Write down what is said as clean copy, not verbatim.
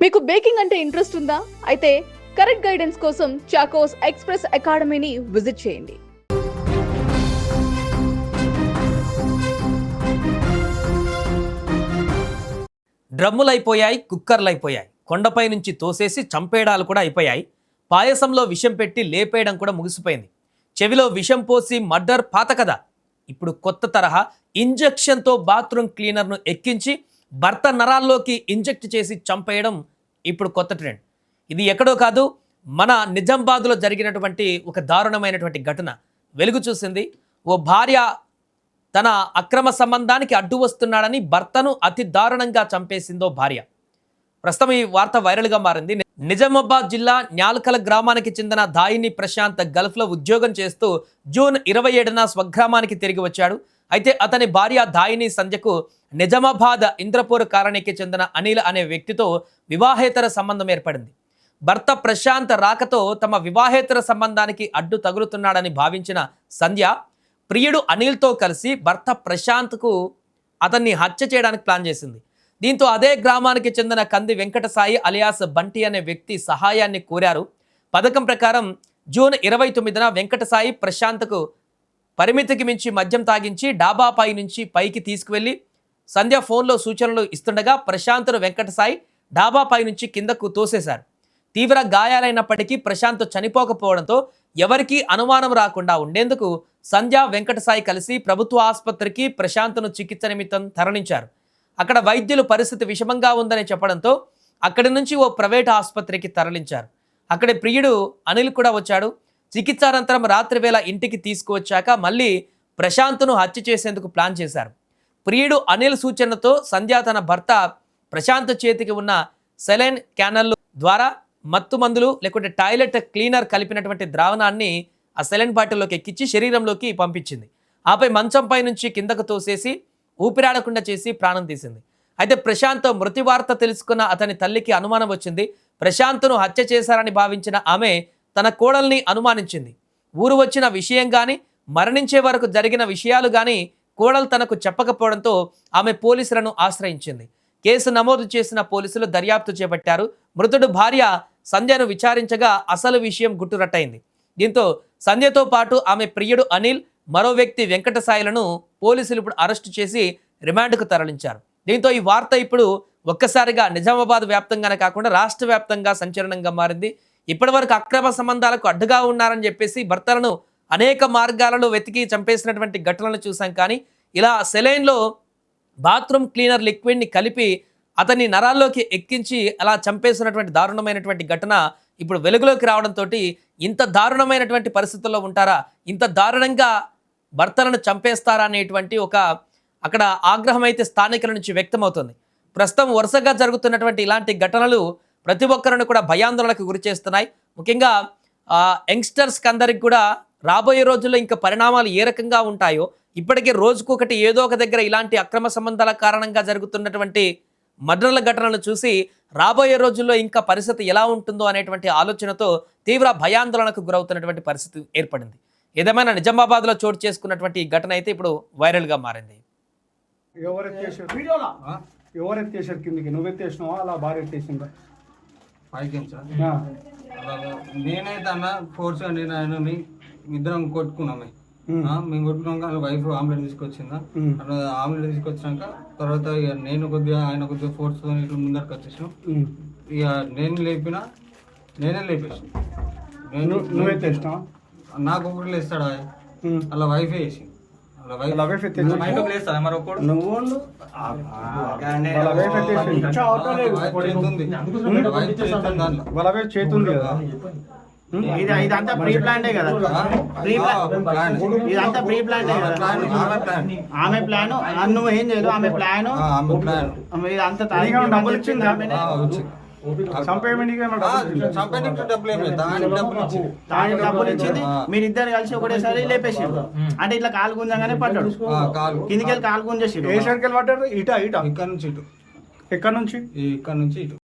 మీకు బేకింగ్ అంటే ఇంట్రెస్ట్ ఉందా? అయితే కరెక్ట్ గైడెన్స్ కోసం చాకోస్ ఎక్స్ప్రెస్ అకాడమీని విజిట్ చేయండి. డ్రమ్ములైపోయాయి, కుక్కర్లైపోయాయి, కొండపై నుంచి తోసేసి చంపేయడాలు కూడా అయిపోయాయి. పాయసంలో విషం పెట్టి లేపేయడం కూడా ముగిసిపోయింది. చెవిలో విషం పోసి మర్డర్ పాత కథ. ఇప్పుడు కొత్త తరహా ఇంజెక్షన్తో బాత్రూమ్ క్లీనర్ను ఎక్కించి భర్త నరాల్లోకి ఇంజెక్ట్ చేసి చంపేయడం ఇప్పుడు కొత్త ట్రెండ్. ఇది ఎక్కడో కాదు, మన నిజామాబాద్లో జరిగినటువంటి ఒక దారుణమైనటువంటి ఘటన వెలుగు చూసింది. ఓ భార్య తన అక్రమ సంబంధానికి అడ్డు వస్తున్నాడని భర్తను అతి దారుణంగా చంపేసిందో భార్య. ప్రస్తుతం ఈ వార్త వైరల్గా మారింది. నిజామాబాద్ జిల్లా న్యాల్కల గ్రామానికి చెందిన దాయిని ప్రశాంత్ గల్ఫ్లో ఉద్యోగం చేస్తూ జూన్ 27న స్వగ్రామానికి తిరిగి వచ్చాడు. అయితే అతని భార్య దాయిని సంధ్యకు నిజామాబాద్ ఇంద్రపూర్ కాలనీకి చెందిన అనిల్ అనే వ్యక్తితో వివాహేతర సంబంధం ఏర్పడింది. భర్త ప్రశాంత్ రాకతో తమ వివాహేతర సంబంధానికి అడ్డు తగులుతున్నాడని భావించిన సంధ్య ప్రియుడు అనిల్తో కలిసి భర్త ప్రశాంత్కు అతన్ని హత్య చేయడానికి ప్లాన్ చేసింది. దీంతో అదే గ్రామానికి చెందిన కంది వెంకట సాయి అలియాస్ బంటి అనే వ్యక్తి సహాయాన్ని కోరారు. పథకం ప్రకారం జూన్ 29న వెంకట సాయి ప్రశాంత్కు పరిమితికి మించి మద్యం తాగించి డాబాపై నుంచి పైకి తీసుకువెళ్లి సంధ్య ఫోన్లో సూచనలు ఇస్తుండగా ప్రశాంత్ను వెంకట సాయి డాబాపై నుంచి కిందకు తోసేశారు. తీవ్ర గాయాలైనప్పటికీ ప్రశాంత్ చనిపోకపోవడంతో ఎవరికీ అనుమానం రాకుండా ఉండేందుకు సంధ్య వెంకట సాయి కలిసి ప్రభుత్వ ఆసుపత్రికి ప్రశాంత్ను చికిత్స నిమిత్తం తరలించారు. అక్కడ వైద్యులు పరిస్థితి విషమంగా ఉందని చెప్పడంతో అక్కడి నుంచి ఓ ప్రైవేట్ ఆసుపత్రికి తరలించారు. అక్కడి ప్రియుడు అనిల్ కూడా వచ్చాడు. చికిత్సానంతరం రాత్రి వేళ ఇంటికి తీసుకువచ్చాక మళ్ళీ ప్రశాంత్ను హత్య చేసేందుకు ప్లాన్ చేశారు. ప్రియుడు అనిల్ సూచనతో సంధ్య తన భర్త ప్రశాంత్ చేతికి ఉన్న సెలైన్ క్యానల్ ద్వారా మత్తు మందులు లేకుంటే టాయిలెట్ క్లీనర్ కలిపినటువంటి ద్రావణాన్ని ఆ సెలైన్ బాటిల్లోకి ఎక్కించి శరీరంలోకి పంపించింది. ఆపై మంచంపై నుంచి కిందకు తోసేసి ఊపిరాడకుండా చేసి ప్రాణం తీసింది. అయితే ప్రశాంత్ మృతి వార్త తెలుసుకున్న అతని తల్లికి అనుమానం వచ్చింది. ప్రశాంత్ను హత్య చేశారని భావించిన ఆమె తన కోడల్ని అనుమానించింది. ఊరు వచ్చిన విషయం కానీ మరణించే వరకు జరిగిన విషయాలు కానీ కోడలు తనకు చెప్పకపోవడంతో ఆమె పోలీసులను ఆశ్రయించింది. కేసు నమోదు చేసిన పోలీసులు దర్యాప్తు చేపట్టారు. మృతుడు భార్య సంధ్యను విచారించగా అసలు విషయం గుట్టురట్టయింది. దీంతో సంధ్యతో పాటు ఆమె ప్రియుడు అనిల్, మరో వ్యక్తి వెంకట సాయిలను పోలీసులు ఇప్పుడు అరెస్టు చేసి రిమాండ్కు తరలించారు. దీంతో ఈ వార్త ఇప్పుడు ఒక్కసారిగా నిజామాబాద్ వ్యాప్తంగానే కాకుండా రాష్ట్ర వ్యాప్తంగా సంచలనంగా మారింది. ఇప్పటివరకు అక్రమ సంబంధాలకు అడ్డుగా ఉన్నారని చెప్పేసి భర్తలను అనేక మార్గాలలో వెతికి చంపేసినటువంటి ఘటనలు చూసాం. కానీ ఇలా సెలైన్లో బాత్రూమ్ క్లీనర్ లిక్విడ్ని కలిపి అతన్ని నరాల్లోకి ఎక్కించి అలా చంపేసినటువంటి దారుణమైనటువంటి ఘటన ఇప్పుడు వెలుగులోకి రావడంతో ఇంత దారుణమైనటువంటి పరిస్థితుల్లో ఉంటారా, ఇంత దారుణంగా భర్తలను చంపేస్తారా అనేటువంటి ఒక అక్కడ ఆగ్రహం అయితే స్థానికుల నుంచి వ్యక్తమవుతుంది. ప్రస్తుతం వరుసగా జరుగుతున్నటువంటి ఇలాంటి ఘటనలు ప్రతి ఒక్కరిని కూడా భయాందోళనకు గురి చేస్తున్నాయి. ముఖ్యంగా యంగ్స్టర్స్కి అందరికి కూడా రాబోయే రోజుల్లో ఇంకా పరిణామాలు ఏ రకంగా ఉంటాయో, ఇప్పటికే రోజుకొకటి ఏదో ఒక దగ్గర ఇలాంటి అక్రమ సంబంధాల కారణంగా జరుగుతున్నటువంటి మర్డర్ల ఘటనలు చూసి రాబోయే రోజుల్లో ఇంకా పరిస్థితి ఎలా ఉంటుందో అనేటువంటి ఆలోచనతో తీవ్ర భయాందోళనకు గురవుతున్నటువంటి పరిస్థితి ఏర్పడింది. ఏదేమైనా నిజామాబాద్లో చోటు చేసుకున్నటువంటి ఈ ఘటన అయితే ఇప్పుడు వైరల్గా మారింది. ఎవరెత్తేసారు కిందికి? నువ్వెత్తేసినావా అలా భార్య ఎత్తేసిందా? పైకి నేనైతే అన్న ఫోర్స్ నేను ఆయనని ఇద్దరం కొట్టుకున్నామే. మేము కొట్టుకున్నాక వాళ్ళ వైఫ్ ఆమ్లెట్ తీసుకొచ్చిందా, ఆమ్లెట్ తీసుకొచ్చినాక తర్వాత ఇక నేను కొద్దిగా ఆయన కొద్దిగా ఫోర్స్ ఇట్లా ముందరికి వచ్చేసాను. ఇక నేనే లేపేసాను. నువ్వెత్తేసినావా? నాకు ఒకటి లేస్తాడా అలా వైఫే వేసి చేతుంది కదా. ఇదంతా ప్రీ ప్లాంటే కదా, ఇదంతా ప్రీ ప్లాంటే కదా. ఆమె ప్లాన్ నువ్వు ఏం చేయదు, ఆమె ప్లాన్ ఇదంతా డబ్బులు ఇచ్చిందా? డబ్బులు ఇచ్చింది. మీరిద్దరు కలిసి ఒకటేసారి లేపేసి అంటే ఇట్లా కాలు గుంజంగానే పడ్డాడు. కిందికి వెళ్ళి కాలు గుంజేసి ఏ సైడ్కి వెళ్ళి పడ్డాడు? ఇట ఇక్కడ నుంచి ఇటు, ఎక్కడ నుంచి ఇక్కడ నుంచి ఇటు.